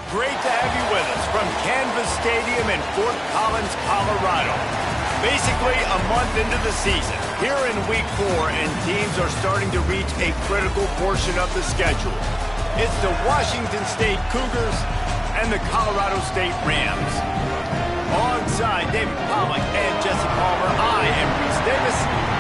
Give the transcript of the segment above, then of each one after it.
Great to have you with us from Canvas Stadium in Fort Collins, Colorado. Basically a month into the season, here in Week 4, and teams are starting to reach a critical portion of the schedule. It's the Washington State Cougars and the Colorado State Rams. Alongside David Pollack and Jesse Palmer, I am Reese Davis.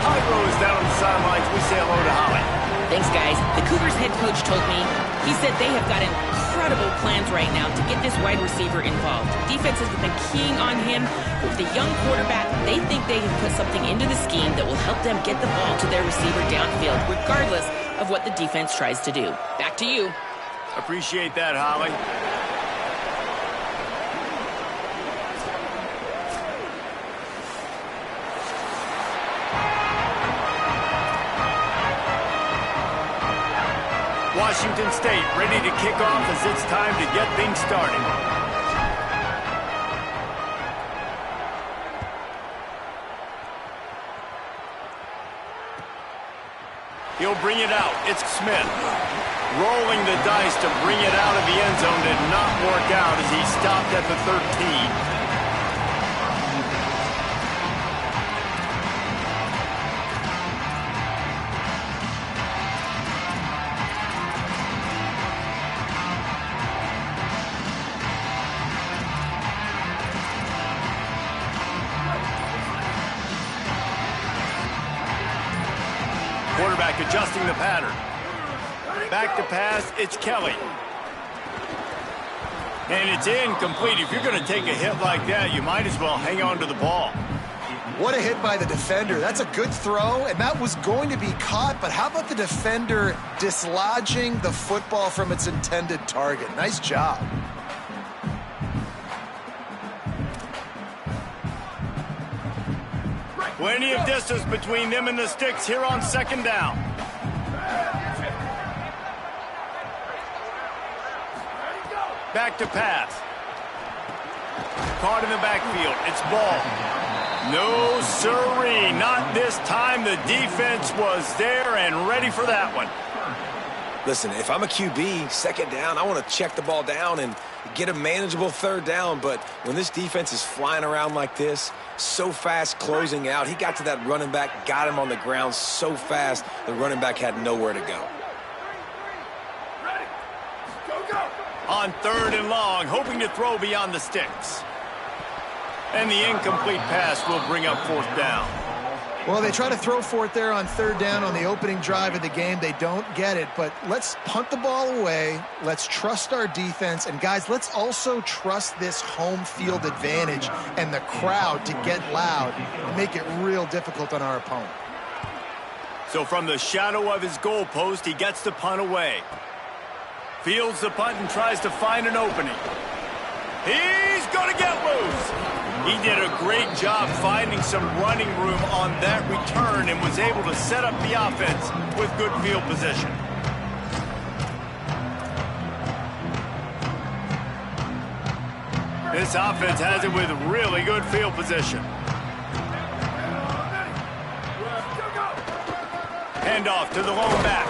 Holly Rowe is down on the sidelines. We say hello to Holly. Thanks, guys. The Cougars head coach told me, he said they have got incredible plans right now to get this wide receiver involved. Defense has been keying on him. With the young quarterback, they think they can put something into the scheme that will help them get the ball to their receiver downfield, regardless of what the defense tries to do. Back to you. Appreciate that, Holly. Washington State ready to kick off as it's time to get things started. He'll bring it out. It's Smith. Rolling the dice to bring it out of the end zone did not work out as he stopped at the 13. Quarterback adjusting the pattern. Back to pass, it's Kelly. And it's incomplete. If you're going to take a hit like that, you might as well hang on to the ball. What a hit by the defender. That's a good throw, and that was going to be caught, but how about the defender dislodging the football from its intended target? Nice job. Plenty of distance between them and the sticks here on second down. Back to pass. Caught in the backfield. It's ball. No siree. Not this time. The defense was there and ready for that one. Listen, if I'm a QB, second down, I want to check the ball down and get a manageable third down. But when this defense is flying around like this, so fast closing out, he got to that running back, got him on the ground so fast, the running back had nowhere to go. On third and long, hoping to throw beyond the sticks. And the incomplete pass will bring up fourth down. Well, they try to throw for it there on third down on the opening drive of the game. They don't get it, but let's punt the ball away. Let's trust our defense. And, guys, let's also trust this home field advantage and the crowd to get loud and make it real difficult on our opponent. So from the shadow of his goalpost, he gets the punt away. Fields the punt and tries to find an opening. He's going to get loose. He did a great job finding some running room on that return and was able to set up the offense with good field position. This offense has it with really good field position. Handoff to the lone back.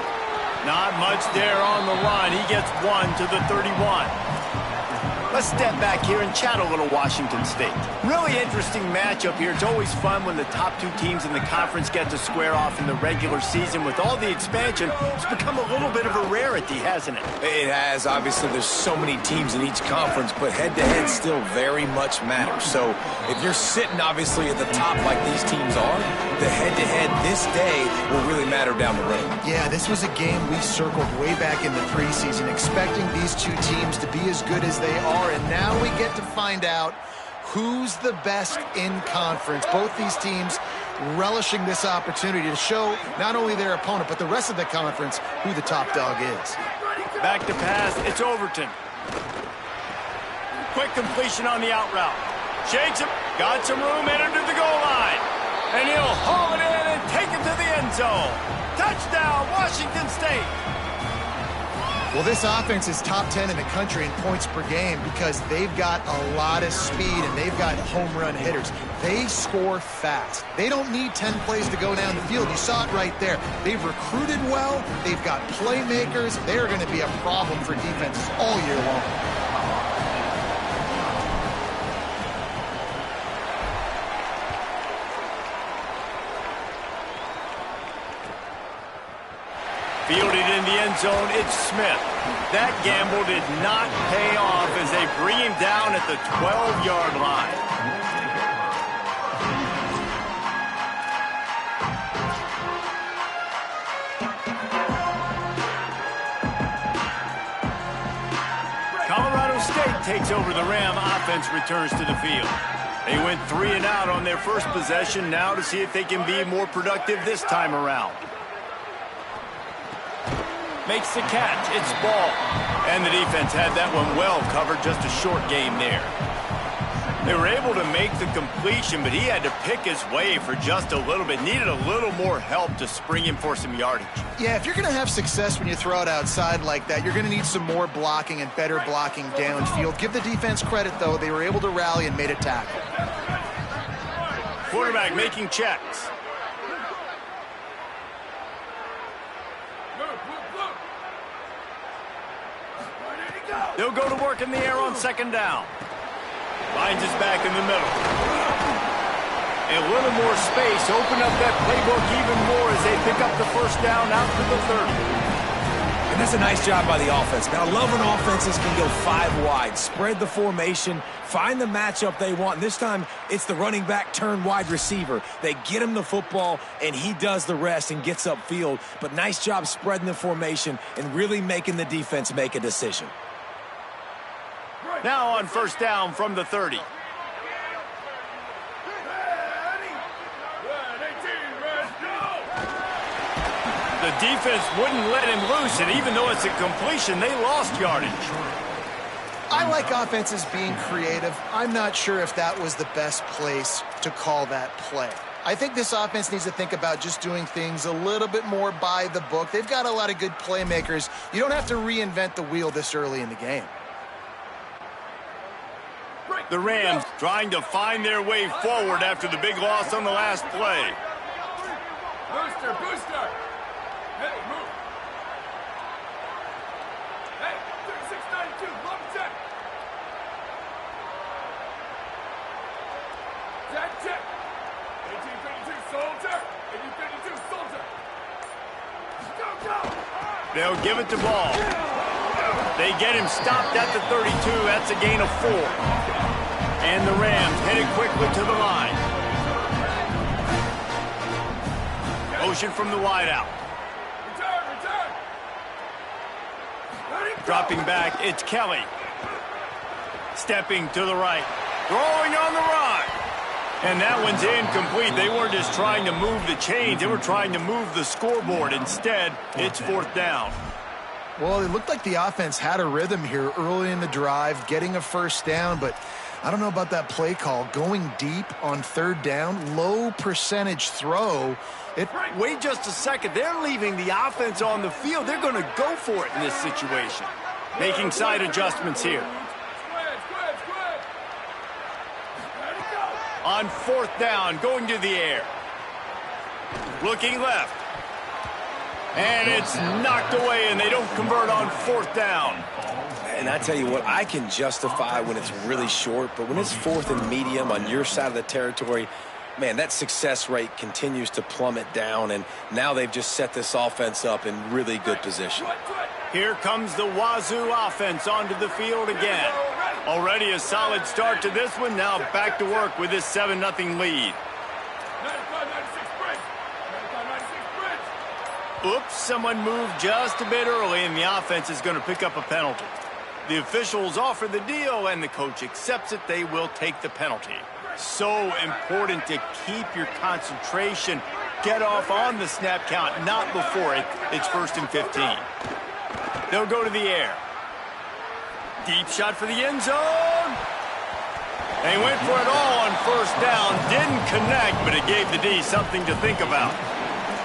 Not much there on the run. He gets one to the 31. Let's step back here and chat a little Washington State. Really interesting matchup here. It's always fun when the top two teams in the conference get to square off in the regular season. With all the expansion, it's become a little bit of a rarity, hasn't it? It has. Obviously, there's so many teams in each conference, but head-to-head still very much matters. So if you're sitting, obviously, at the top like these teams are, the head-to-head this day will really matter down the road. Yeah, this was a game we circled way back in the preseason, expecting these two teams to be as good as they are. And now we get to find out who's the best in conference. Both these teams relishing this opportunity to show not only their opponent, but the rest of the conference who the top dog is. Back to pass, it's Overton. Quick completion on the out route. Shakes him, got some room, entered to the goal line. And he'll haul it in and take it to the end zone. Touchdown, Washington State. Well, this offense is top 10 in the country in points per game because they've got a lot of speed and they've got home run hitters. They score fast. They don't need 10 plays to go down the field. You saw it right there. They've recruited well. They've got playmakers. They're going to be a problem for defenses all year long. Fielded in the end zone, it's Smith. That gamble did not pay off as they bring him down at the 12-yard line. Colorado State takes over the Ram. Offense returns to the field. They went 3 and out on their first possession. Now to see if they can be more productive this time around. Makes the catch. It's ball. And the defense had that one well covered. Just a short game there. They were able to make the completion, but he had to pick his way for just a little bit. Needed a little more help to spring him for some yardage. Yeah, if you're going to have success when you throw it outside like that, you're going to need some more blocking and better blocking downfield. Give the defense credit, though. They were able to rally and made a tackle. Quarterback making checks. They'll go to work in the air on second down. Finds his back in the middle. A little more space. Open up that playbook even more as they pick up the first down out to the 30. And that's a nice job by the offense. Man, I love when offenses can go 5 wide. Spread the formation. Find the matchup they want. And this time, it's the running back turn wide receiver. They get him the football, and he does the rest and gets upfield. But nice job spreading the formation and really making the defense make a decision. Now on first down from the 30. The defense wouldn't let him loose, and even though it's a completion, they lost yardage. I like offenses being creative. I'm not sure if that was the best place to call that play. I think this offense needs to think about just doing things a little bit more by the book. They've got a lot of good playmakers. You don't have to reinvent the wheel this early in the game. The Rams trying to find their way forward after the big loss on the last play. Booster, booster. Hey, move. Hey, 3692, love check. Check. 1832, soldier. 1832, soldier. Go. They'll give it to Ball. They get him stopped at the 32. That's a gain of 4. And the Rams headed quickly to the line. Motion from the wideout. Return. Dropping back, it's Kelly. Stepping to the right. Throwing on the run. And that one's incomplete. They weren't just trying to move the chains. They were trying to move the scoreboard. Instead, it's fourth down. Well, it looked like the offense had a rhythm here early in the drive, getting a first down, but I don't know about that play call. Going deep on third down, low percentage throw. Wait just a second. They're leaving the offense on the field. They're going to go for it in this situation. Making side adjustments here. Squid. On fourth down, going to the air. Looking left. And it's knocked away, and they don't convert on fourth down. And I tell you what, I can justify when it's really short, but when it's fourth and medium on your side of the territory, man, that success rate continues to plummet down, and now they've just set this offense up in really good position. Here comes the Wazoo offense onto the field again. Already a solid start to this one. Now back to work with this 7-0 lead. 95-96 bridge. 95-96 bridge. Oops, someone moved just a bit early, and the offense is going to pick up a penalty. The officials offer the deal, and the coach accepts it. They will take the penalty. So important to keep your concentration. Get off on the snap count, not before it. It's 1st and 15. They'll go to the air. Deep shot for the end zone. They went for it all on first down. Didn't connect, but it gave the D something to think about.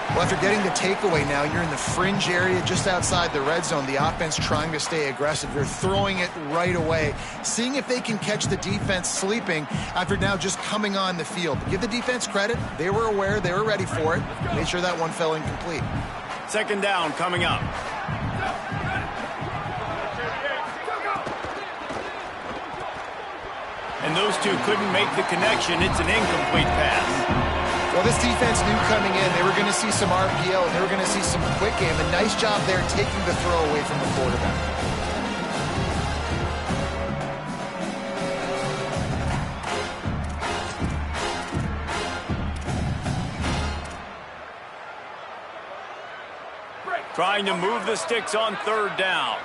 Well, after getting the takeaway now, you're in the fringe area just outside the red zone. The offense trying to stay aggressive. They're throwing it right away, seeing if they can catch the defense sleeping after now just coming on the field. Give the defense credit. They were aware. They were ready for it. Made sure that one fell incomplete. Second down coming up. And those two couldn't make the connection. It's an incomplete pass. Well, this defense knew coming in they were going to see some RPO and they were going to see some quick game. A nice job there taking the throw away from the quarterback. Trying to move the sticks on third down.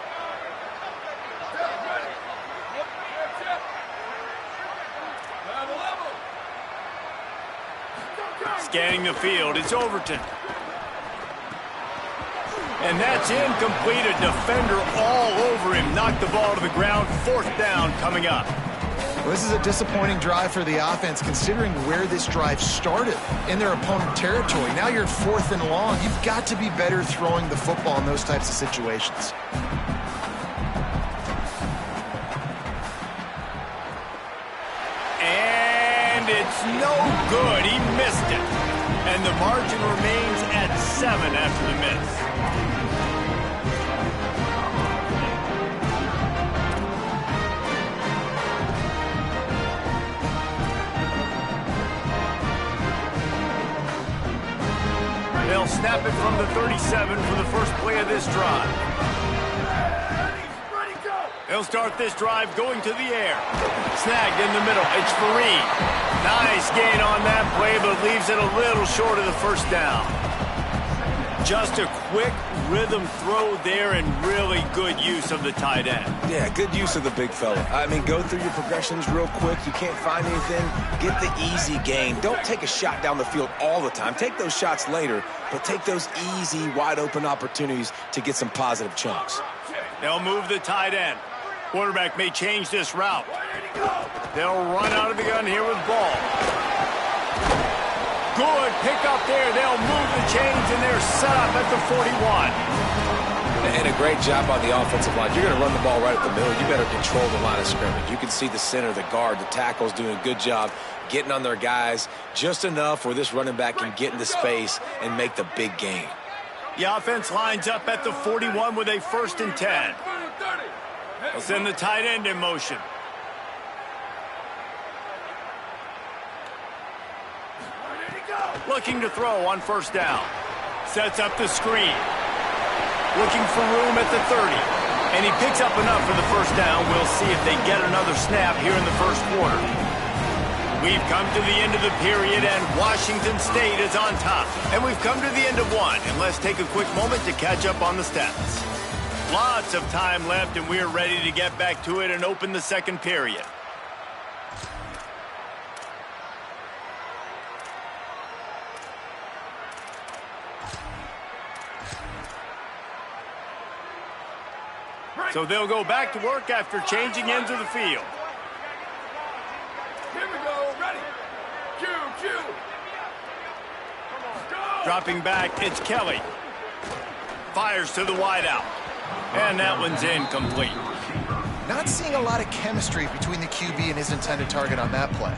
Scanning the field, it's Overton. And that's incomplete. A defender all over him. Knocked the ball to the ground. Fourth down coming up. Well, this is a disappointing drive for the offense considering where this drive started in their opponent territory. Now you're at 4th and long. You've got to be better throwing the football in those types of situations. And it's no good. He missed it. And the margin remains at 7 after the miss. They'll snap it from the 37 for the first play of this drive. They'll start this drive going to the air. Snagged in the middle. It's Fareed. Nice gain on that play, but leaves it a little short of the first down. Just a quick rhythm throw there and really good use of the tight end. Yeah, good use of the big fella. I mean, go through your progressions real quick. You can't find anything. Get the easy gain. Don't take a shot down the field all the time. Take those shots later, but take those easy, wide-open opportunities to get some positive chunks. They'll move the tight end. Quarterback may change this route. They'll run out of the gun here with ball. Good pick up there. They'll move the chains, and they're set up at the 41. And a great job on the offensive line. You're going to run the ball right at the middle. You better control the line of scrimmage. You can see the center, the guard, the tackles doing a good job getting on their guys just enough where this running back can get into space and make the big gain. The offense lines up at the 41 with a 1st and 10. They'll send the tight end in motion. Looking to throw on 1st down. Sets up the screen. Looking for room at the 30. And he picks up enough for the 1st down. We'll see if they get another snap here in the 1st quarter. We've come to the end of the period, and Washington State is on top. And we've come to the end of one. And let's take a quick moment to catch up on the stats. Lots of time left, and we're ready to get back to it and open the 2nd period. So they'll go back to work after changing ends of the field. Here we go, ready. Cue. Go. Dropping back, it's Kelly. Fires to the wideout. And that one's incomplete. Not seeing a lot of chemistry between the QB and his intended target on that play.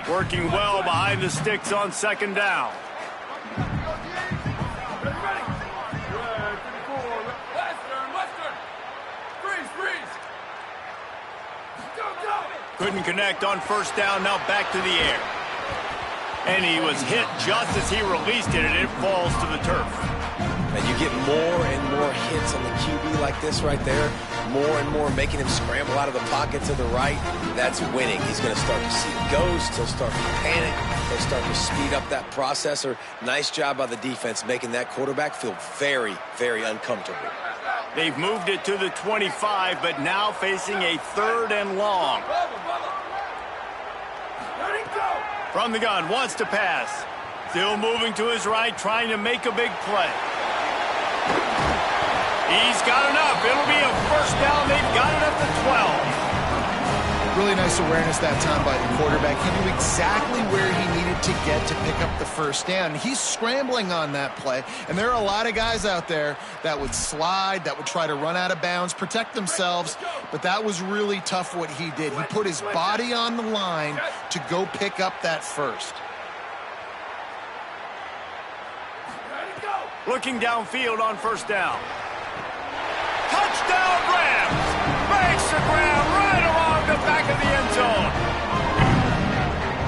Working well behind the sticks on 2nd down. Ready. Red 54. Western. Freeze. Go. Couldn't connect on 1st down, now back to the air. And he was hit just as he released it, and it falls to the turf. And you get more and more hits on the QB like this right there. More and more making him scramble out of the pocket to the right. That's winning. He's going to start to see a ghost. He'll start to panic. He'll start to speed up that processor. Nice job by the defense making that quarterback feel very, very uncomfortable. They've moved it to the 25, but now facing a 3rd and long. From the gun, wants to pass. Still moving to his right, trying to make a big play. He's got enough. It'll be a 1st down. They've got it at the 12. Really nice awareness that time by the quarterback. He knew exactly where he needed to get to pick up the 1st down. He's scrambling on that play, and there are a lot of guys out there that would slide, that would try to run out of bounds, protect themselves, but that was really tough what he did. He put his body on the line to go pick up that 1st. Looking downfield on 1st down. Touchdown, Rams! ground right along the back of the end zone.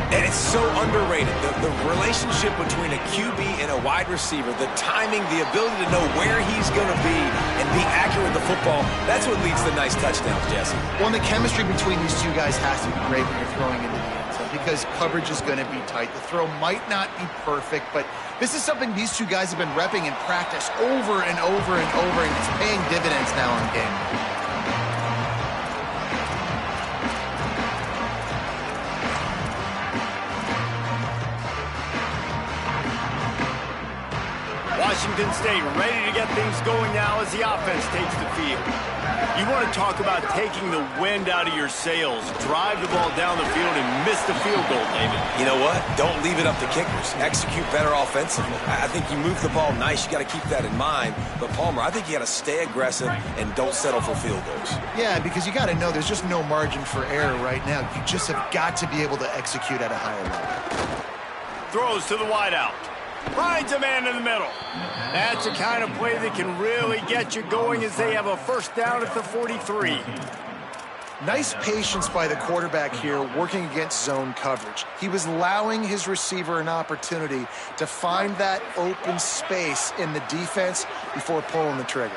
And it's so underrated, the relationship between a QB and a wide receiver, the timing, the ability to know where he's going to be and be accurate with the football, that's what leads to nice touchdowns, Jesse. Well, and the chemistry between these two guys has to be great when you're throwing into the end zone because coverage is going to be tight. The throw might not be perfect, but this is something these two guys have been repping in practice over and over and over, and it's paying dividends now in game. Washington State ready to get things going now as the offense takes the field. You want to talk about taking the wind out of your sails. Drive the ball down the field and miss the field goal, David. You know what? Don't leave it up to kickers. Execute better offensively. I think you move the ball nice. You got to keep that in mind. But, Palmer, I think you got to stay aggressive and don't settle for field goals. Yeah, because you got to know there's just no margin for error right now. You just have got to be able to execute at a higher level. Throws to the wideout. Finds a man in the middle. That's the kind of play that can really get you going as they have a first down at the 43. Nice patience by the quarterback here working against zone coverage. He was allowing his receiver an opportunity to find that open space in the defense before pulling the trigger.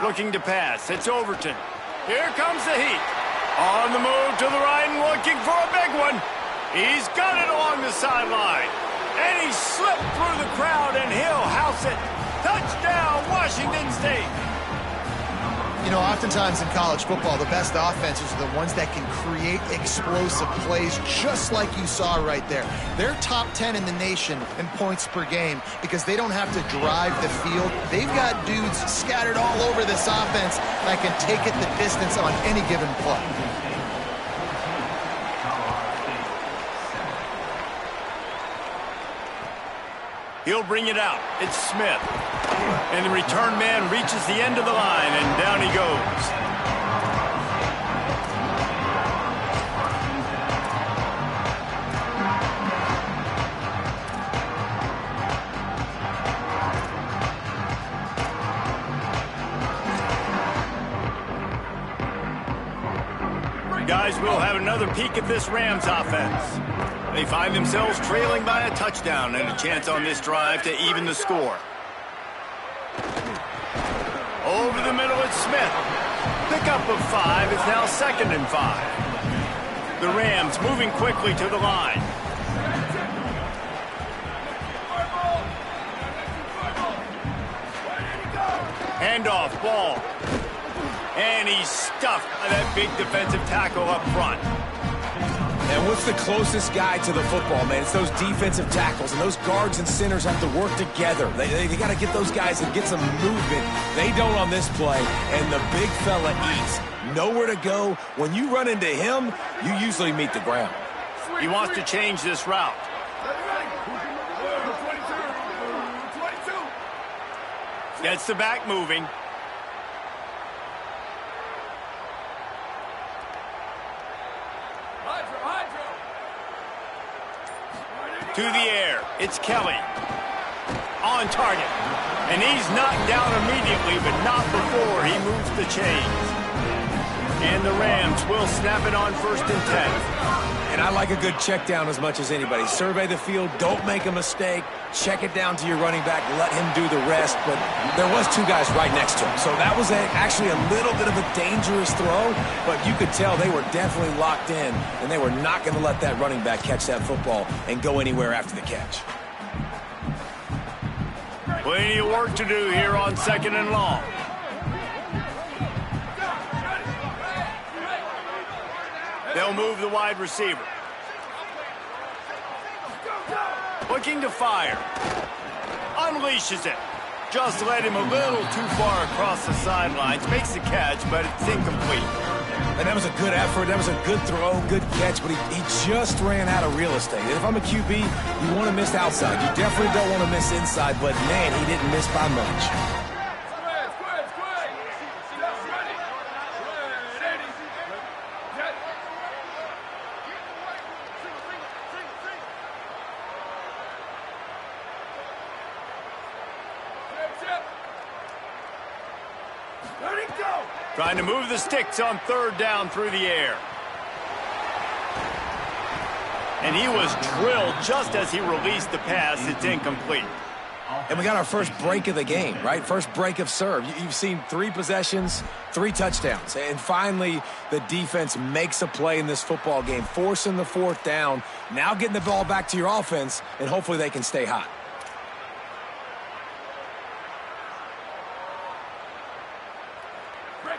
Looking to pass. It's Overton. Here comes the heat. On the move to the right and looking for a big one. He's got it along the sideline. And he slipped through the crowd and he'll house it. Touchdown, Washington State. You know, oftentimes in college football, the best offenses are the ones that can create explosive plays just like you saw right there. They're top 10 in the nation in points per game because they don't have to drive the field. They've got dudes scattered all over this offense that can take it the distance on any given play. He'll bring it out. It's Smith. And the return man reaches the end of the line, and down he goes. Guys, we'll have another peek at this Rams offense. They find themselves trailing by a touchdown and a chance on this drive to even the score. Over the middle, it's Smith. Pickup of 5 is now 2nd and 5. The Rams moving quickly to the line. Handoff, ball. And he's stuffed by that big defensive tackle up front. And what's the closest guy to the football, man? It's those defensive tackles, and those guards and centers have to work together. They got to get those guys and get some movement. They don't on this play, and the big fella eats. Nowhere to go. When you run into him, you usually meet the ground. He wants to change this route. Gets the back moving. To the air, it's Kelly. On target. And he's knocked down immediately, but not before he moves the chains. And the Rams will snap it on 1st and 10. And I like a good check down as much as anybody. Survey the field, don't make a mistake. Check it down to your running back, let him do the rest. But there was 2 guys right next to him. So that was actually a little bit of a dangerous throw, but you could tell they were definitely locked in, and they were not going to let that running back catch that football and go anywhere after the catch. Plenty of work to do here on 2nd and long. They'll move the wide receiver. Looking to fire. Unleashes it. Just led him a little too far across the sidelines. Makes the catch, but it's incomplete. And that was a good effort. That was a good throw, good catch, but he just ran out of real estate. And if I'm a QB, you want to miss outside. You definitely don't want to miss inside, but, man, he didn't miss by much. Trying to move the sticks on third down through the air. And he was drilled just as he released the pass. It's incomplete. And we got our first break of the game, right? First break of serve. You've seen 3 possessions, 3 touchdowns. And finally, the defense makes a play in this football game, forcing the 4th down. Now getting the ball back to your offense, and hopefully they can stay hot.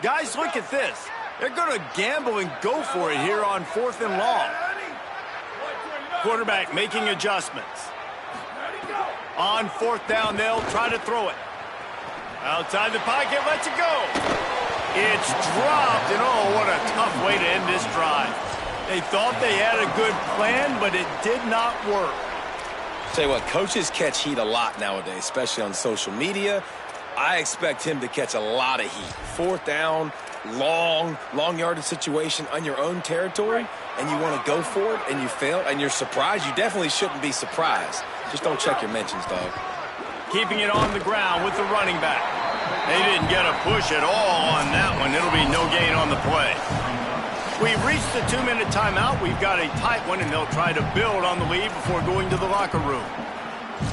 Guys, look at this. They're going to gamble and go for it here on 4th and long. Quarterback making adjustments. On 4th down, they'll try to throw it. Outside the pocket, lets it go. It's dropped, and oh, what a tough way to end this drive. They thought they had a good plan, but it did not work. Tell you what, coaches catch heat a lot nowadays, especially on social media. I expect him to catch a lot of heat. 4th down, long yardage situation on your own territory, and you want to go for it, and you fail, and you're surprised. You definitely shouldn't be surprised. Just don't check your mentions, dog. Keeping it on the ground with the running back. They didn't get a push at all on that one. It'll be no gain on the play. We've reached the 2-minute timeout. We've got a tight one, and they'll try to build on the lead before going to the locker room.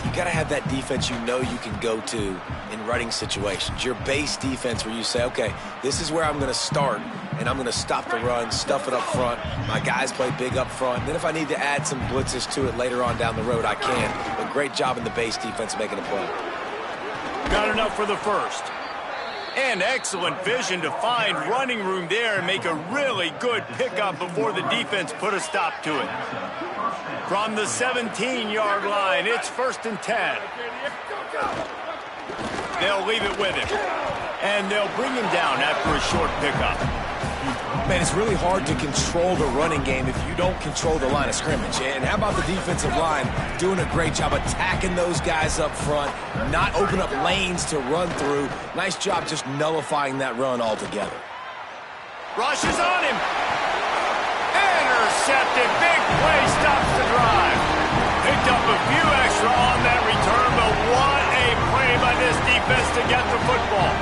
You got to have that defense you know you can go to in running situations. Your base defense where you say, okay, this is where I'm going to start, and I'm going to stop the run, stuff it up front. My guys play big up front. Then if I need to add some blitzes to it later on down the road, I can. But great job in the base defense making a play. Got enough for the first. And excellent vision to find running room there and make a really good pickup before the defense put a stop to it. From the 17-yard line, it's 1st and 10. They'll leave it with him. And they'll bring him down after a short pickup. Man, it's really hard to control the running game if you don't control the line of scrimmage. And how about the defensive line doing a great job attacking those guys up front, not open up lanes to run through. Nice job just nullifying that run altogether. Rush is on him. Intercepted. Big play stops the drive. Picked up a few extra on that return, but what a play by this defense to get the football.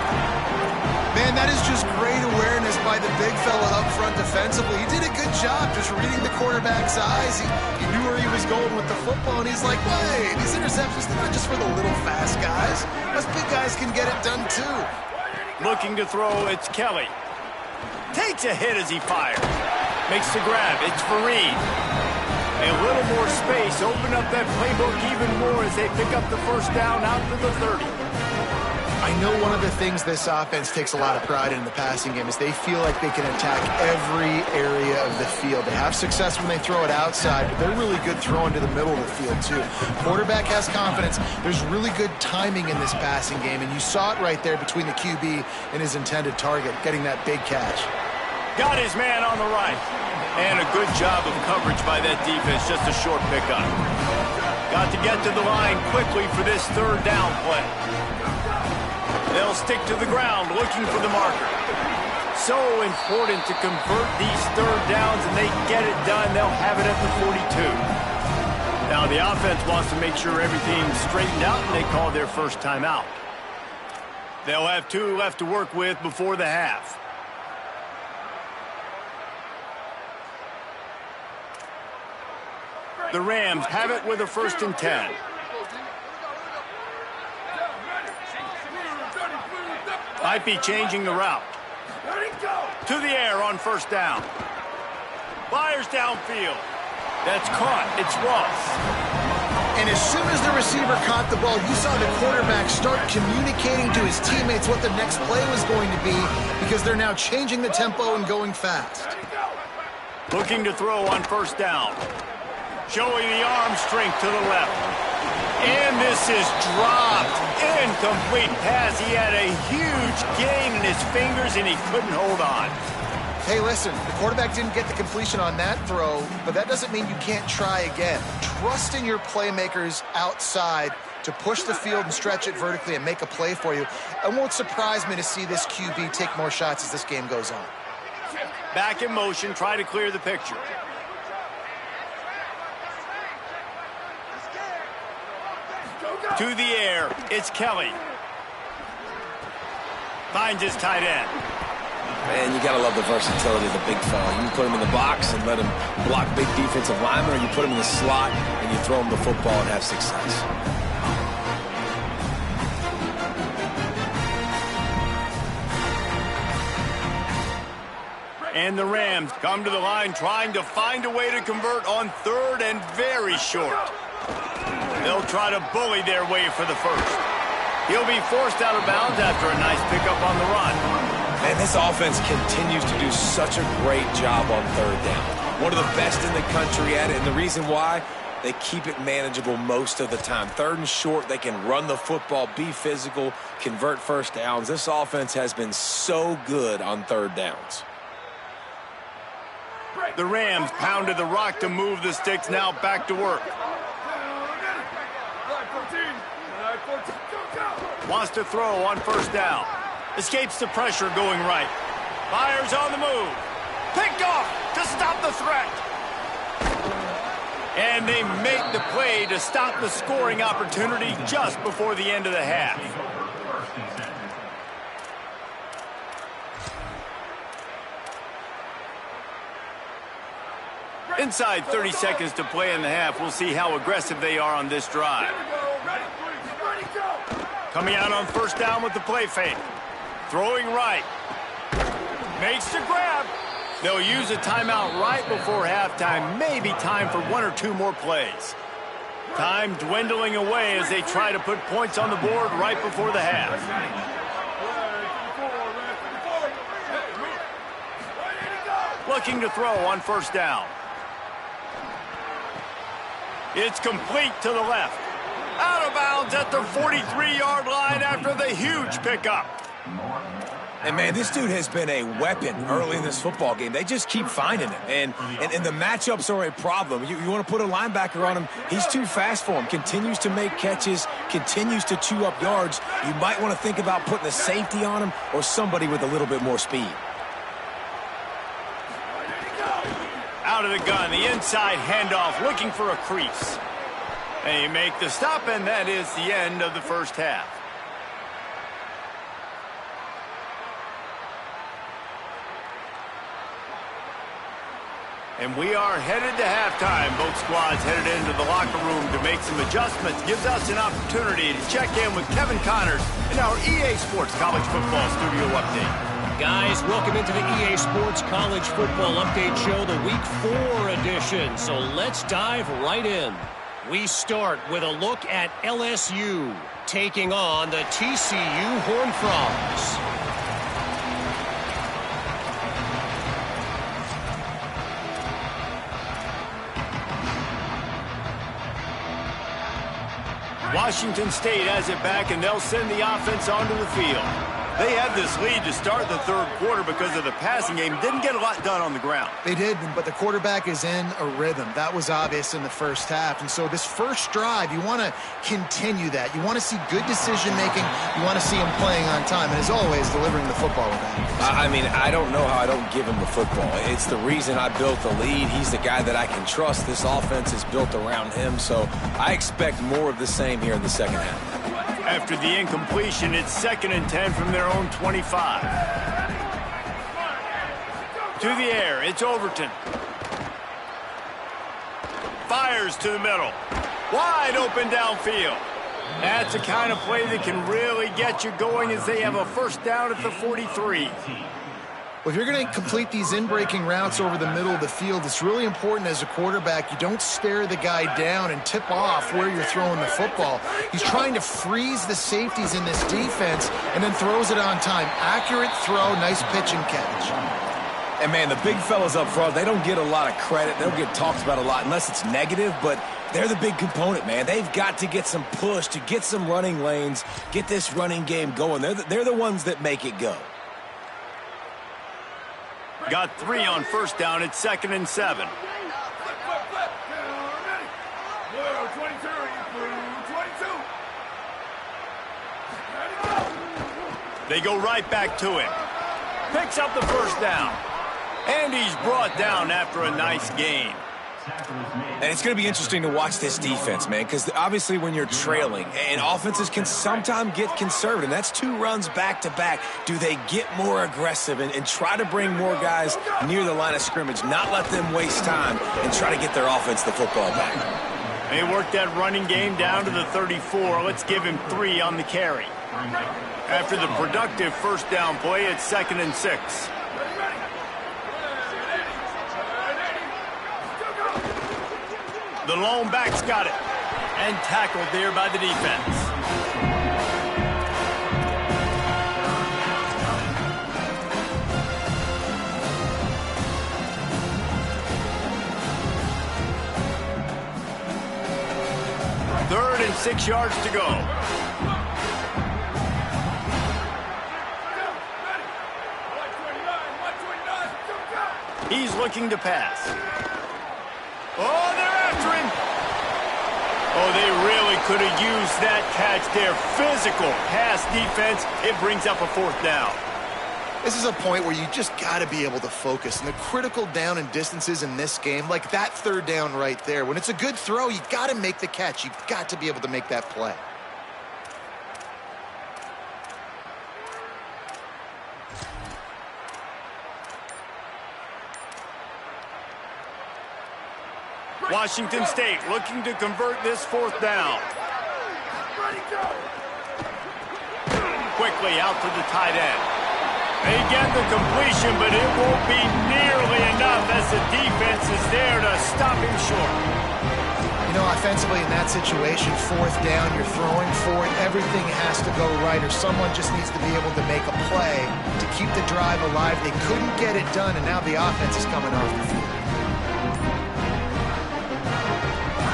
Man, that is just great awareness by the big fella up front defensively. He did a good job just reading the quarterback's eyes. He knew where he was going with the football, and he's like, wait, these interceptions, they're not just for the little fast guys. Us big guys can get it done too. Looking to throw, it's Kelly. Takes a hit as he fires. Makes the grab, it's Fareed. A little more space, open up that playbook even more as they pick up the 1st down out to the 30. I know one of the things this offense takes a lot of pride in the passing game is they feel like they can attack every area of the field. They have success when they throw it outside, but they're really good throwing to the middle of the field too. Quarterback has confidence. There's really good timing in this passing game, and you saw it right there between the QB and his intended target, getting that big catch. Got his man on the right. And a good job of coverage by that defense, just a short pickup. Got to get to the line quickly for this 3rd down play. They'll stick to the ground looking for the marker. So important to convert these 3rd downs, and they get it done. They'll have it at the 42. Now the offense wants to make sure everything's straightened out, and they call their first timeout. They'll have 2 left to work with before the half. The Rams have it with a 1st and 10. Might be changing the route. To the air on 1st down. Fires downfield. That's caught. It's Ross. And as soon as the receiver caught the ball, you saw the quarterback start communicating to his teammates what the next play was going to be because they're now changing the tempo and going fast. Looking to throw on 1st down. Showing the arm strength to the left. And this is dropped. Incomplete pass. He had a huge gain in his fingers, and he couldn't hold on. Hey, listen, the quarterback didn't get the completion on that throw, but that doesn't mean you can't try again. Trust in your playmakers outside to push the field and stretch it vertically and make a play for you. It won't surprise me to see this QB take more shots as this game goes on. Back in motion, try to clear the picture. To the air, it's Kelly. Finds his tight end. Man, you got to love the versatility of the big fella. You can put him in the box and let him block big defensive linemen, or you put him in the slot and you throw him the football and have success. And the Rams come to the line trying to find a way to convert on 3rd and very short. They'll try to bully their way for the first. He'll be forced out of bounds after a nice pickup on the run. Man, this offense continues to do such a great job on 3rd down. One of the best in the country at it, and the reason why, they keep it manageable most of the time. 3rd and short, they can run the football, be physical, convert first downs. This offense has been so good on 3rd downs. The Rams pounded the rock to move the sticks, now back to work. Wants to throw on 1st down. Escapes the pressure going right. Fires on the move. Picked off to stop the threat. And they make the play to stop the scoring opportunity just before the end of the half. Inside 30 seconds to play in the half. We'll see how aggressive they are on this drive. Coming out on 1st down with the play fake. Throwing right. Makes the grab. They'll use a timeout right before halftime. Maybe time for 1 or 2 more plays. Time dwindling away as they try to put points on the board right before the half. Looking to throw on 1st down. It's complete to the left. Out of bounds at the 43-yard line after the huge pickup. And, man, this dude has been a weapon early in this football game. They just keep finding him. And the matchups are a problem. You want to put a linebacker on him, he's too fast for him. Continues to make catches, continues to chew up yards. You might want to think about putting a safety on him or somebody with a little bit more speed. Out of the gun, the inside handoff, looking for a crease. They make the stop, and that is the end of the first half. And we are headed to halftime. Both squads headed into the locker room to make some adjustments. Gives us an opportunity to check in with Kevin Connors in our EA Sports College Football Studio Update. Guys, welcome into the EA Sports College Football Update Show, the Week 4 edition. So let's dive right in. We start with a look at LSU taking on the TCU Horned Frogs. Washington State has it back, and they'll send the offense onto the field. They had this lead to start the 3rd quarter because of the passing game. Didn't get a lot done on the ground. They did, but the quarterback is in a rhythm. That was obvious in the first half. And so this first drive, you want to continue that. You want to see good decision-making. You want to see him playing on time. And as always, delivering the football with that. I mean, I don't know how I don't give him the football. It's the reason I built the lead. He's the guy that I can trust. This offense is built around him. So I expect more of the same here in the second half. After the incompletion, it's 2nd and 10 from their own 25. To the air, it's Overton. Fires to the middle. Wide open downfield. That's the kind of play that can really get you going as they have a 1st down at the 43. Well, if you're going to complete these in-breaking routes over the middle of the field, it's really important as a quarterback you don't stare the guy down and tip off where you're throwing the football. He's trying to freeze the safeties in this defense and then throws it on time. Accurate throw, nice pitch and catch. And, man, the big fellas up front, they don't get a lot of credit. They don't get talked about a lot unless it's negative, but they're the big component, man. They've got to get some push to get some running lanes, get this running game going. They're the ones that make it go. Got 3 on 1st down. It's 2nd and 7. They go right back to him. Picks up the 1st down. And he's brought down after a nice gain. And it's going to be interesting to watch this defense, man, because obviously when you're trailing, and offenses can sometimes get conservative, and that's 2 runs back-to-back. Do they get more aggressive and try to bring more guys near the line of scrimmage, not let them waste time, and try to get their offense the football back? They worked that running game down to the 34. Let's give him 3 on the carry. After the productive first down play, it's 2nd and 6. The lone back's got it. And tackled there by the defense. Third and 6 yards to go. He's looking to pass. Oh, they're after him. Oh, they really could have used that catch there. Physical pass defense. It brings up a 4th down. This is a point where you just got to be able to focus. And the critical down and distances in this game, like that 3rd down right there, when it's a good throw, you got to make the catch. You've got to be able to make that play. Washington State looking to convert this 4th down. Quickly out to the tight end. They get the completion, but it won't be nearly enough as the defense is there to stop him short. You know, offensively in that situation, 4th down, you're throwing for it. Everything has to go right, or someone just needs to be able to make a play to keep the drive alive. They couldn't get it done, and now the offense is coming off the field.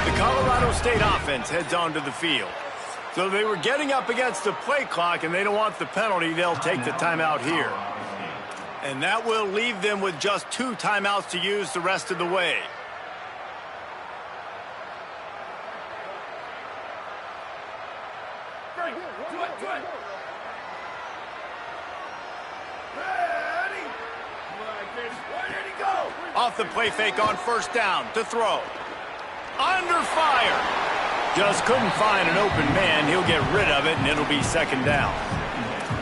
The Colorado State offense heads onto the field. So they were getting up against the play clock, and they don't want the penalty. They'll take the timeout here. And that will leave them with just 2 timeouts to use the rest of the way. Off the play fake on 1st down to throw. Under fire. Just couldn't find an open man. He'll get rid of it, and it'll be 2nd down.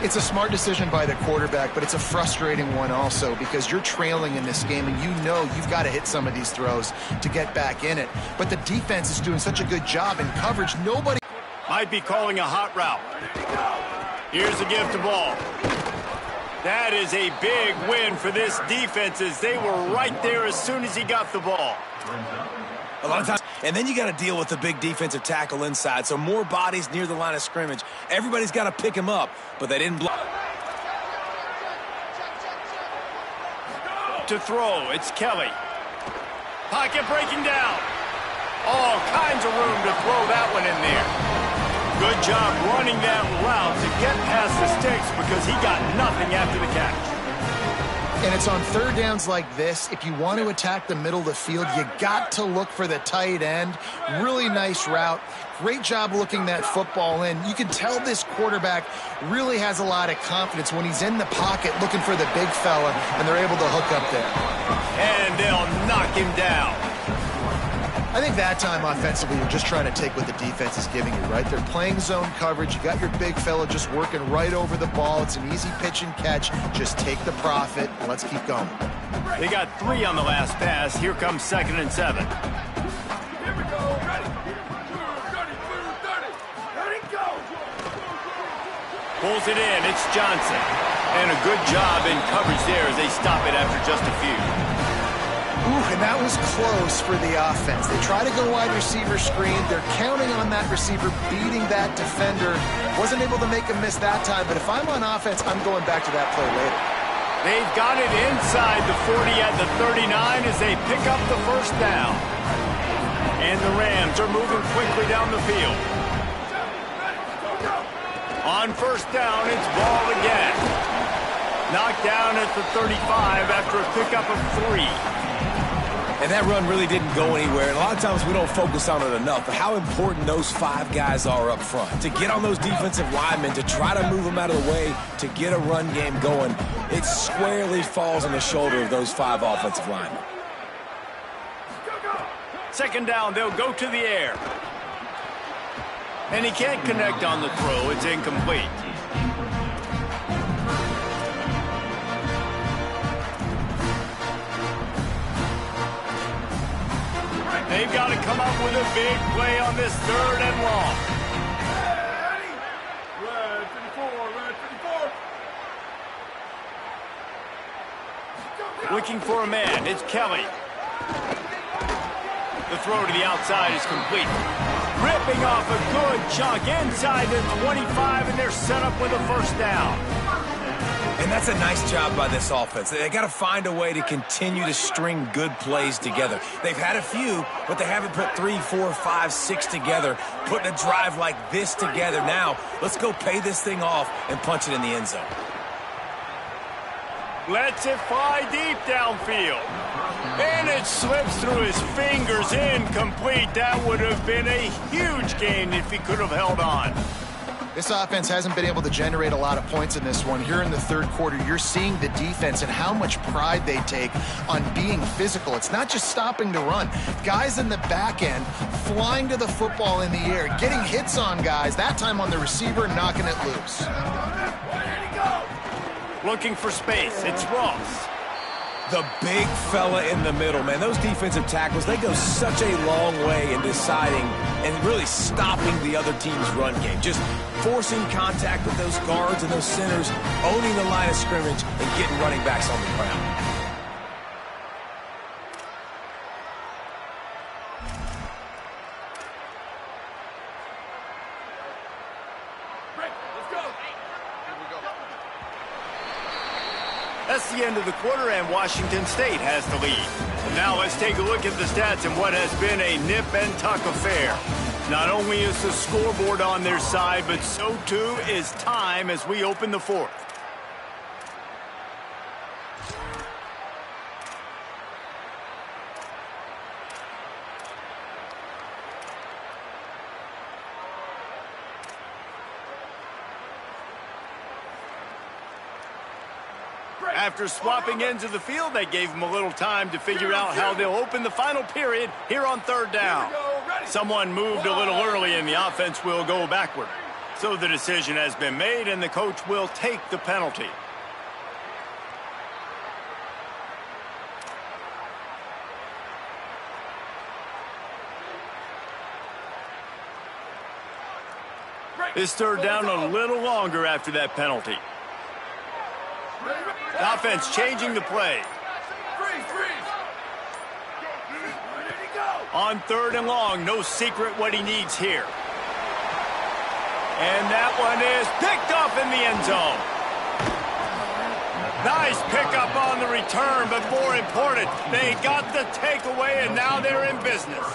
It's a smart decision by the quarterback, but it's a frustrating one also because you're trailing in this game, and you know you've got to hit some of these throws to get back in it. But the defense is doing such a good job in coverage. Nobody might be calling a hot route. Here's a gift of ball. That is a big win for this defense as they were right there as soon as he got the ball. A lot of times, and then you got to deal with the big defensive tackle inside, so more bodies near the line of scrimmage. Everybody's got to pick him up, but they didn't block. To throw, it's Kelly. Pocket breaking down. All kinds of room to throw that one in there. Good job running that route to get past the sticks because he got nothing after the catch. And it's on 3rd downs like this. If you want to attack the middle of the field, you got to look for the tight end. Really nice route. Great job looking that football in. You can tell this quarterback really has a lot of confidence when he's in the pocket looking for the big fella, and they're able to hook up there. And they'll knock him down. I think that time offensively, you're just trying to take what the defense is giving you, right? They're playing zone coverage. You got your big fella just working right over the ball. It's an easy pitch and catch. Just take the profit, and let's keep going. They got 3 on the last pass. Here comes 2nd and 7. Here we go. Ready. 30, 30. Go. Pulls it in. It's Johnson. And a good job in coverage there as they stop it after just a few. Ooh, and that was close for the offense. They try to go wide receiver screen. They're counting on that receiver beating that defender. Wasn't able to make a miss that time, but if I'm on offense, I'm going back to that play later. They've got it inside the 40 at the 39 as they pick up the 1st down. And the Rams are moving quickly down the field. On 1st down, it's ball again. Knocked down at the 35 after a pickup of 3. And that run really didn't go anywhere. And a lot of times we don't focus on it enough, but how important those 5 guys are up front. To get on those defensive linemen, to try to move them out of the way, to get a run game going, it squarely falls on the shoulder of those 5 offensive linemen. Second down, they'll go to the air. And he can't connect on the throw. It's incomplete. They've got to come up with a big play on this third and long. Red 54. Looking for a man. It's Kelly. The throw to the outside is complete. Ripping off a good chunk inside the 25, and they're set up with a first down. And that's a nice job by this offense. They got to find a way to continue to string good plays together. They've had a few, but they haven't put 3, 4, 5, 6 together, putting a drive like this together. Now, let's go pay this thing off and punch it in the end zone. Lets it fly deep downfield. And it slips through his fingers, incomplete. That would have been a huge gain if he could have held on. This offense hasn't been able to generate a lot of points in this one. Here in the third quarter, you're seeing the defense and how much pride they take on being physical. It's not just stopping the run. Guys in the back end flying to the football in the air, getting hits on guys, that time on the receiver, knocking it loose. Looking for space. It's Ross. The big fella in the middle, man. Those defensive tackles, they go such a long way in deciding and really stopping the other team's run game. Just forcing contact with those guards and those centers, owning the line of scrimmage, and getting running backs on the ground. That's the end of the quarter, and Washington State has the lead. Now let's take a look at the stats in what has been a nip-and-tuck affair. Not only is the scoreboard on their side, but so too is time as we open the fourth. After swapping ends of the field, they gave them a little time to figure out how they'll open the final period here on third down. Someone moved a little early and the offense will go backward. So the decision has been made and the coach will take the penalty. This third down a little longer after that penalty. The offense changing the play. On third and long, no secret what he needs here. And that one is picked off in the end zone. Nice pickup on the return, but more important, they got the takeaway, and now they're in business.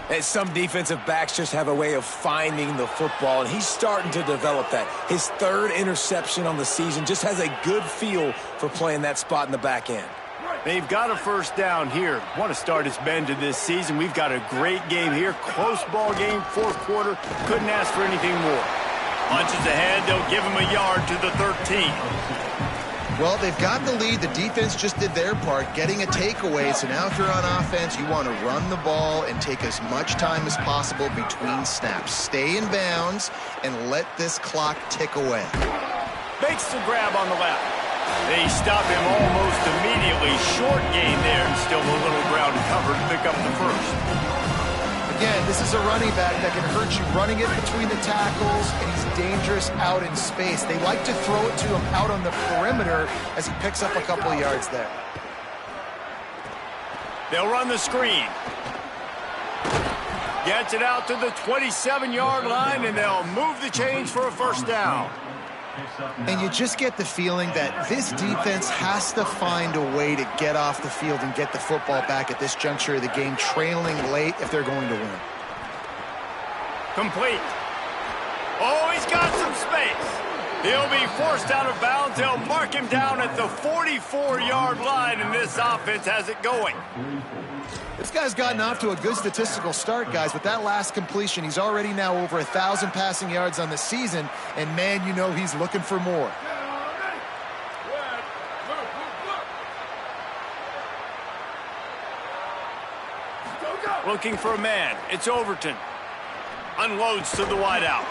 And some defensive backs just have a way of finding the football, and he's starting to develop that. His third interception on the season just has a good feel for playing that spot in the back end. They've got a first down here. Want to start his bend to this season. We've got a great game here. Close ball game, fourth quarter. Couldn't ask for anything more. Punches ahead. They'll give him a yard to the 13. Well, they've got the lead. The defense just did their part, getting a takeaway. So now if you're on offense, you want to run the ball and take as much time as possible between snaps. Stay in bounds and let this clock tick away. Makes the grab on the left. They stop him almost immediately. Short gain there and still a little ground cover to pick up the first. Again, this is a running back that can hurt you running it between the tackles, and he's dangerous out in space. They like to throw it to him out on the perimeter as he picks up a couple of yards there. They'll run the screen. Gets it out to the 27-yard line, and they'll move the chains for a first down. And you just get the feeling that this defense has to find a way to get off the field and get the football back at this juncture of the game, trailing late if they're going to win. Complete. Oh, he's got some space. He'll be forced out of bounds. They'll mark him down at the 44-yard line, and this offense has it going. This guy's gotten off to a good statistical start, guys. With that last completion, he's already now over 1,000 passing yards on the season, and man, you know he's looking for more. Looking for a man. It's Overton. Unloads to the wideout.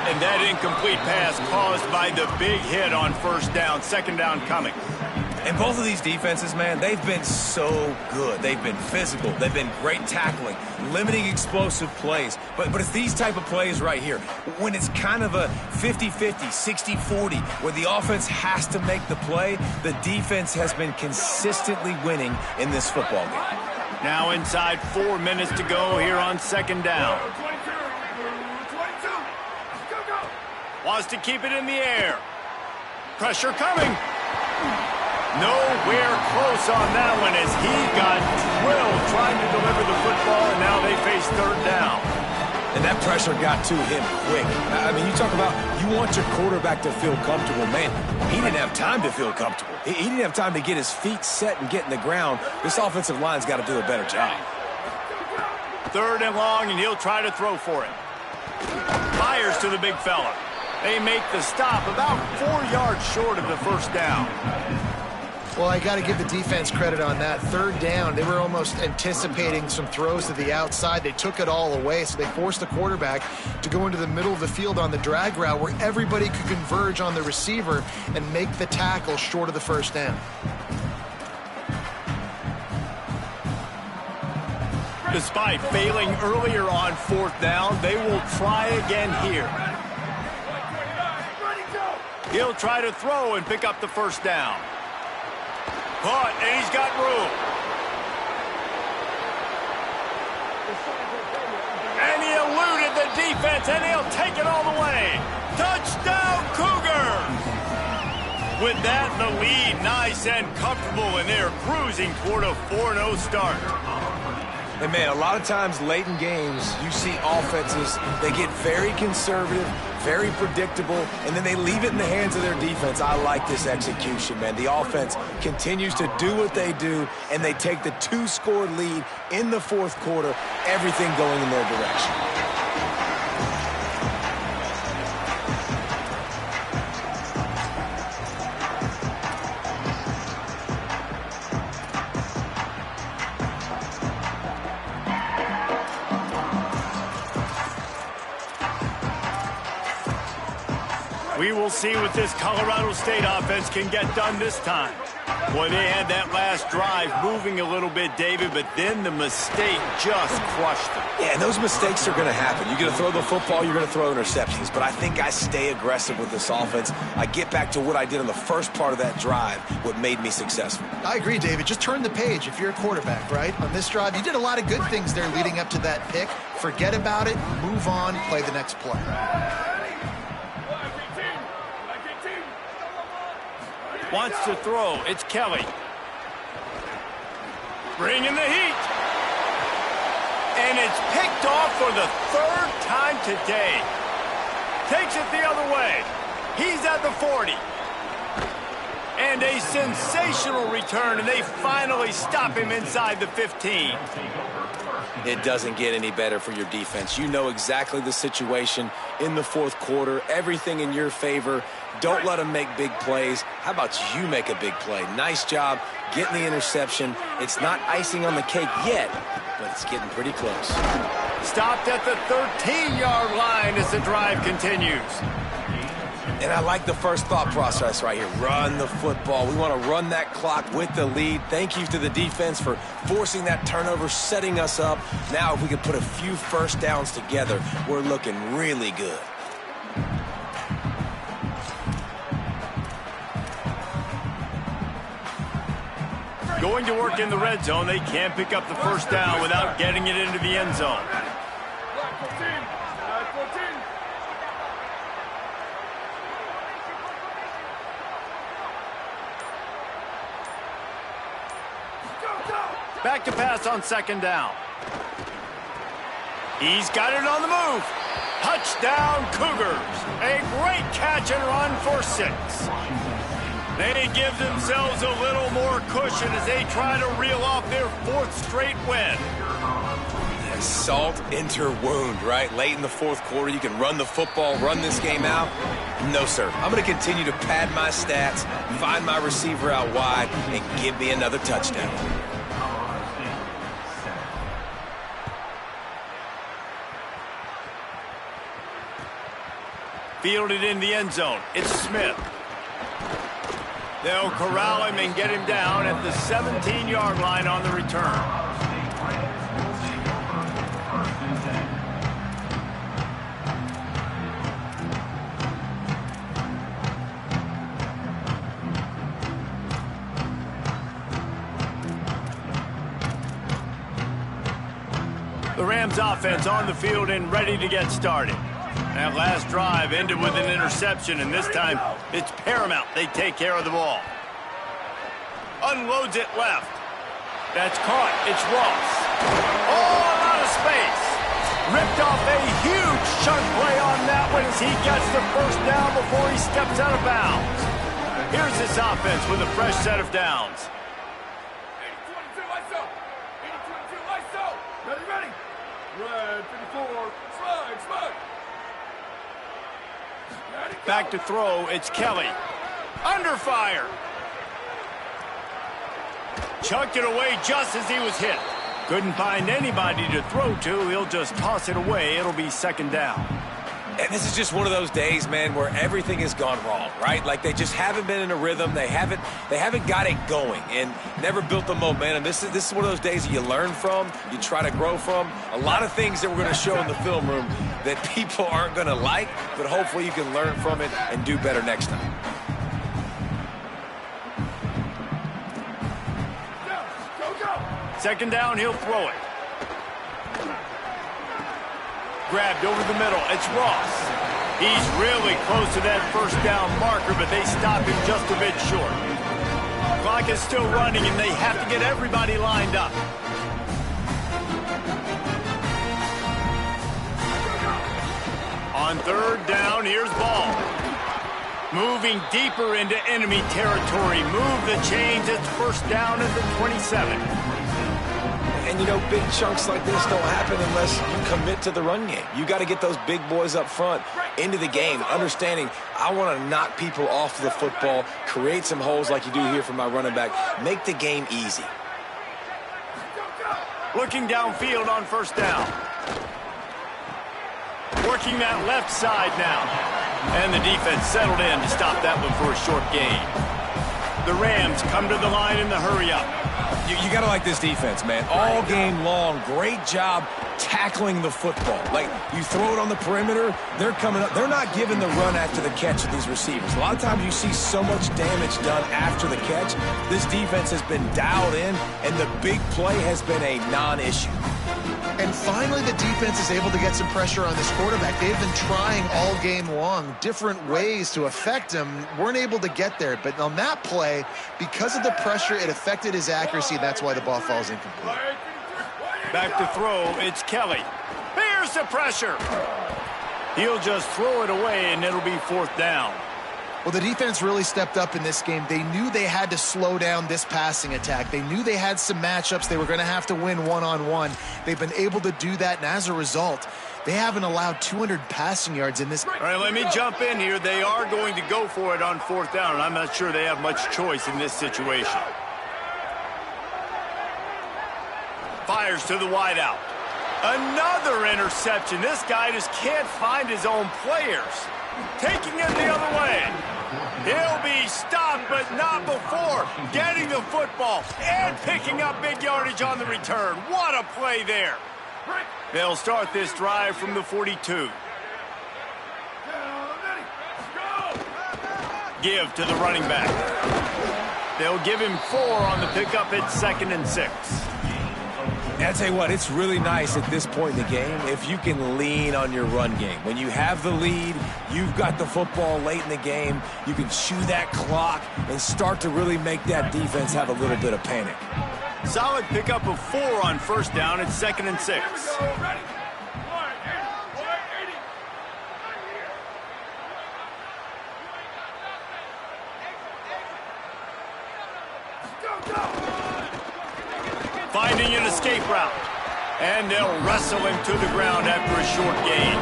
And that incomplete pass caused by the big hit on first down. Second down coming. And both of these defenses, man, they've been so good. They've been physical. They've been great tackling, limiting explosive plays. But it's these type of plays right here, when it's kind of a 50-50, 60-40, where the offense has to make the play, the defense has been consistently winning in this football game. Now inside 4 minutes to go here on second down. Wants to keep it in the air. Pressure coming. Nowhere close on that one as he got drilled trying to deliver the football, and now they face third down. And that pressure got to him quick. I mean, you talk about you want your quarterback to feel comfortable. Man, he didn't have time to feel comfortable. He didn't have time to get his feet set and get in the ground. This offensive line's got to do a better job. Third and long, and he'll try to throw for it. Fires to the big fella. They make the stop about 4 yards short of the first down. Well, I got to give the defense credit on that. Third down, they were almost anticipating some throws to the outside. They took it all away, so they forced the quarterback to go into the middle of the field on the drag route where everybody could converge on the receiver and make the tackle short of the first down. Despite failing earlier on fourth down, they will try again here. He'll try to throw and pick up the first down. Caught, and he's got room. And he eluded the defense, and he'll take it all the way. Touchdown, Cougars! With that, the lead nice and comfortable, and they're cruising toward a 4-0 start. And, man, a lot of times late in games, you see offenses, they get very conservative, very predictable, and then they leave it in the hands of their defense. I like this execution, man. The offense continues to do what they do, and they take the 2-score lead in the fourth quarter, everything going in their direction. We will see what this Colorado State offense can get done this time. Boy, they had that last drive moving a little bit, David, but then the mistake just crushed them. Yeah, and those mistakes are going to happen. You're going to throw the football, you're going to throw interceptions. But I think I stay aggressive with this offense. I get back to what I did on the first part of that drive, what made me successful. I agree, David. Just turn the page if you're a quarterback, right? On this drive, you did a lot of good things there leading up to that pick. Forget about it, move on, play the next play. Wants to throw. It's Kelly. Bringing the heat. And it's picked off for the third time today. Takes it the other way. He's at the 40. And a sensational return, and they finally stop him inside the 15. It doesn't get any better for your defense. You know exactly the situation in the fourth quarter. Everything in your favor. Don't let them make big plays. How about you make a big play? Nice job getting the interception. It's not icing on the cake yet, but it's getting pretty close. Stopped at the 13-yard line as the drive continues. And I like the first thought process right here. Run the football. We want to run that clock with the lead. Thank you to the defense for forcing that turnover, setting us up. Now if we can put a few first downs together, we're looking really good. Going to work in the red zone. They can't pick up the first down without getting it into the end zone. Back to pass on second down. He's got it on the move. Touchdown, Cougars. A great catch and run for 6. They give themselves a little more cushion as they try to reel off their 4th straight win. Salt into wound, right? Late in the fourth quarter, you can run the football, run this game out. No, sir. I'm going to continue to pad my stats, find my receiver out wide, and give me another touchdown. Fielded in the end zone. It's Smith. They'll corral him and get him down at the 17-yard line on the return. The Rams offense on the field and ready to get started. That last drive ended with an interception, and this time it's paramount they take care of the ball. Unloads it left. That's caught. It's Ross. All out of space. Ripped off a huge chunk play on that one as he gets the first down before he steps out of bounds. Here's this offense with a fresh set of downs. 80-22, lights up. 80-22, lights out. Ready, ready. Red 54, slide. Back to throw, it's Kelly. Under fire. Chucked it away just as he was hit. Couldn't find anybody to throw to. He'll just toss it away. It'll be second down. And this is just one of those days, man, where everything has gone wrong, right? Like they just haven't been in a rhythm. They haven't got it going and never built the momentum. This is one of those days that you learn from, you try to grow from. A lot of things that we're going to show in the film room that people aren't going to like, but hopefully you can learn from it and do better next time. Second down, he'll throw it. Grabbed over the middle. It's Ross. He's really close to that first down marker, but they stop him just a bit short. Clock is still running, and they have to get everybody lined up. On third down, here's ball. Moving deeper into enemy territory. Move the chains. It's first down at the 27. And, you know, big chunks like this don't happen unless you commit to the run game. You got to get those big boys up front into the game, understanding I want to knock people off the football, create some holes like you do here for my running back, make the game easy. Looking downfield on first down. Working that left side now. And the defense settled in to stop that one for a short gain. The Rams come to the line in the hurry-up. You got to like this defense, man. All game long, great job tackling the football. Like, you throw it on the perimeter, they're coming up. They're not giving the run after the catch of these receivers. A lot of times you see so much damage done after the catch. This defense has been dialed in, and the big play has been a non-issue. And finally, the defense is able to get some pressure on this quarterback. They've been trying all game long different ways to affect him. Weren't able to get there. But on that play, because of the pressure, it affected his accuracy. That's why the ball falls incomplete. Back to throw, it's Kelly. Here's the pressure. He'll just throw it away, and it'll be fourth down. Well, the defense really stepped up in this game. They knew they had to slow down this passing attack. They knew they had some matchups they were going to have to win one-on-one. They've been able to do that, and as a result, they haven't allowed 200 passing yards in this. All right, let me jump in here. They are going to go for it on fourth down, and I'm not sure they have much choice in this situation. Fires to the wideout. Another interception. This guy just can't find his own players. Taking it the other way. He'll be stopped, but not before getting the football and picking up big yardage on the return. What a play there. They'll start this drive from the 42. Give to the running back. They'll give him 4 on the pickup at 2nd and 6. I'll tell you what, it's really nice at this point in the game if you can lean on your run game. When you have the lead, you've got the football late in the game, you can chew that clock and start to really make that defense have a little bit of panic. Solid pickup of 4 on first down at 2nd and 6. Finding an escape route. And they'll wrestle him to the ground after a short gain.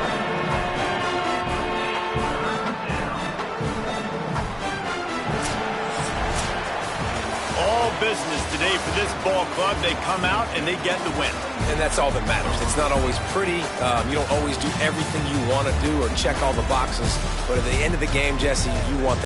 All business to today for this ball club. They come out and they get the win. And that's all that matters. It's not always pretty. You don't always do everything you want to do or check all the boxes. But at the end of the game, Jesse, you want